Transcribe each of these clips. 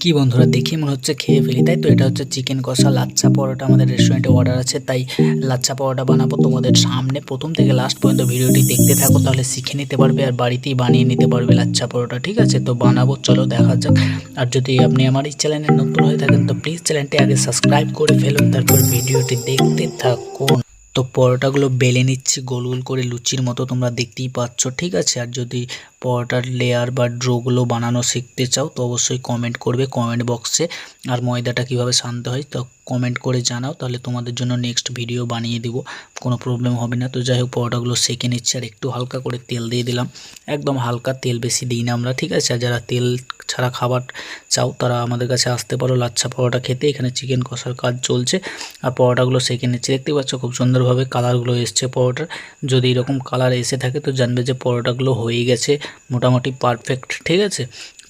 কি বন্ধুরা দেখি মনে হচ্ছে খেয়ে ফেলি, তাই তো। এটা হচ্ছে চিকেন কষা লাচ্ছা পরোটা, আমাদের রেস্টুরেন্টে অর্ডার আছে, তাই লাচ্ছা পরোটা বানাবো তোমাদের সামনে। প্রথম থেকে লাস্ট পর্যন্ত ভিডিওটি দেখতে থাকো, তাহলে শিখে নিতে পারবে আর বাড়িতেই বানিয়ে নিতে পারবে লাচ্ছা পরোটা। ঠিক আছে, তো বানাবো, চলো দেখা যাক। আর যদি আপনি আমার এই চ্যানেলে নতুন হয়ে থাকেন তো প্লিজ চ্যানেলটি আগে সাবস্ক্রাইব করে ফেলুন, তারপর ভিডিওটি দেখতে থাকুন। তো পরোটাগুলো বেলে নিচ্ছি গোল গোল করে, লুচির মতো, তোমরা দেখতেই পাচ্ছ। ঠিক আছে, আর যদি পরোটার লেয়ার বা ড্রোগুলো বানানো শিখতে চাও তো অবশ্যই কমেন্ট করবে কমেন্ট বক্সে। আর ময়দাটা কিভাবে সানতে হয় তো কমেন্ট করে জানাও, তাহলে তোমাদের জন্য নেক্সট ভিডিও বানিয়ে দেবো, কোনো প্রবলেম হবে না। তো যাই হোক, পরোটাগুলো সেঁকে নিচ্ছে আর একটু হালকা করে তেল দিয়ে দিলাম, একদম হালকা তেল, বেশি দিই না আমরা। ঠিক আছে, আর যারা তেল ছাড়া খাবার চাও তারা আমাদের কাছে আসতে পারো লাচ্ছা পরোটা খেতে। এখানে চিকেন কষার কাজ চলছে আর পরোটাগুলো সেঁকে নিচ্ছে, দেখতে পাচ্ছ খুব সুন্দরভাবে কালারগুলো এসছে পরোটার। যদি এরকম কালার এসে থাকে তো জানবে যে পরোটাগুলো হয়ে গেছে মোটামুটি পারফেক্ট। ঠিক আছে,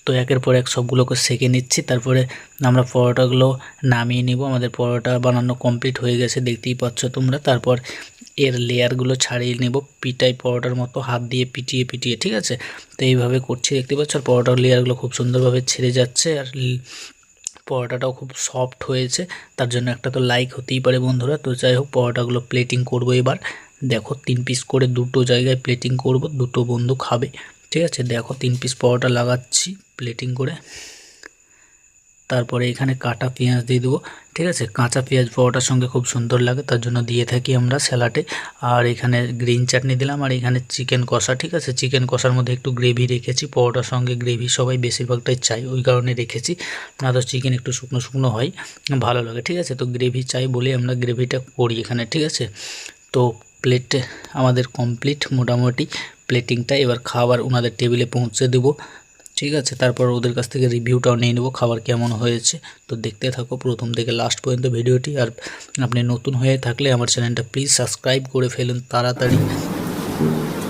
তো একের পর এক সবগুলোকে সেঁকে নিচ্ছি, তারপরে আমরা পরোটাগুলো নামিয়ে নিব। আমাদের পরোটা বানানো কমপ্লিট হয়ে গেছে, দেখতেই পাচ্ছ তোমরা। তারপর এর লেয়ারগুলো ছাড়িয়ে নেব, পিটাই পরোটার মতো হাত দিয়ে পিটিয়ে পিটিয়ে। ঠিক আছে, তো এইভাবে করছি, দেখতে পাচ্ছ। আর পরোটার লেয়ারগুলো খুব সুন্দরভাবে ছেড়ে যাচ্ছে আর পরোটাটাও খুব সফট হয়েছে, তার জন্য একটা তো লাইক হতেই পারে বন্ধুরা। তো যাই হোক, পরোটাগুলো প্লেটিং করব এবার। দেখো 3 পিস করে দুটো জায়গায় প্লেটিং করব, দুটো বন্ধু খাবে। ঠিক আছে, দেখো 3 পিস পরোটা লাগাচ্ছি প্লেটিং করে। তারপরে এখানে কাটা পেঁয়াজ দিয়ে দেবো। ঠিক আছে, কাঁচা পেঁয়াজ পরোটার সঙ্গে খুব সুন্দর লাগে, তার জন্য দিয়ে থাকি আমরা স্যালাডে। আর এখানে গ্রিন চাটনি দিলাম, আর এখানে চিকেন কষা। ঠিক আছে, চিকেন কষার মধ্যে একটু গ্রেভি রেখেছি, পরোটার সঙ্গে গ্রেভি সবাই বেশিরভাগটাই চাই, ওই কারণে রেখেছি। না তো চিকেন একটু শুকনো শুকনো হয়, ভালো লাগে। ঠিক আছে, তো গ্রেভি চাই বলে আমরা গ্রেভিটা করি এখানে। ঠিক আছে, তো প্লেটে আমাদের কমপ্লিট মোটামুটি প্লেটিংটা। এবার খাবার ওনাদের টেবিলে পৌঁছে দেবো। ঠিক আছে, তারপর ওদের কাছ থেকে রিভিউটাও নিয়ে নেবো খাবার কেমন হয়েছে। তো দেখতে থাকো প্রথম থেকে লাস্ট পর্যন্ত ভিডিওটি। আর আপনি নতুন হয়ে থাকলে আমার চ্যানেলটা প্লিজ সাবস্ক্রাইব করে ফেলুন তাড়াতাড়ি।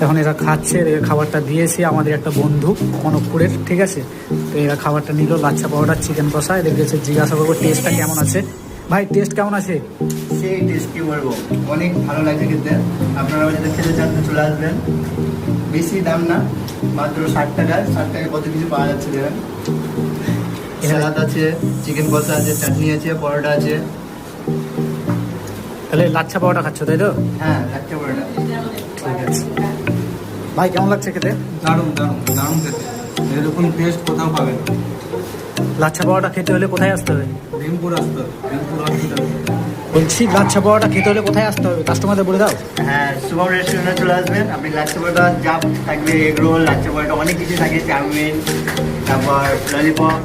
এখন এরা খাচ্ছে, এরা খাবারটা দিয়েছি আমাদের একটা বন্ধু কনকপুরের। ঠিক আছে, তো এরা খাবারটা নিল, লাচ্ছা পাউডার চিকেন কষা। এদের কাছে জিজ্ঞাসা করবো টেস্টটা কেমন আছে। ভাই টেস্ট কেমন আছে? সেই টেস্ট কি বলবো, অনেক ভালো লাগছে খেতে। আপনারা যদি খেতে চান তো চলে আসবেন, বেশি দাম না, মাত্র 60 টাকায়। 60 টাকায় কত কিছু পাওয়া যাচ্ছে দেখেন। স্যালাড আছে, চিকেন কষা আছে, চাটনি আছে, পরোটা আছে। তাহলে লাচ্ছা পাউডার খাচ্ছ তাই তো? হ্যাঁ, লাচ্ছা পরোটা। ঠিক আছে ভাই, কেমন লাগছে খেতে? দারুণ দারুণ দারুণ খেতে, এরকম টেস্ট কোথাও পাবেন। লাচ্ছা পাউডার খেতে হলে কোথায় আসতে হবে? ভীমপুর আসতে হবে, ভীমপুর হসপিটাল। বলছি লাচ্ছা পাউডার খেতে হলে কোথায় আসতে হবে, কাস্টমারদের বলে দাও। হ্যাঁ, শুভম রেস্টুরেন্টে চলে আসবেন। আপনি লাচ্ছা পরোটা যা থাকবে, এগ রোল, লাচ্ছা পরোটা অনেক কিছু থাকে, চাউমিন, তারপর ললিপপ,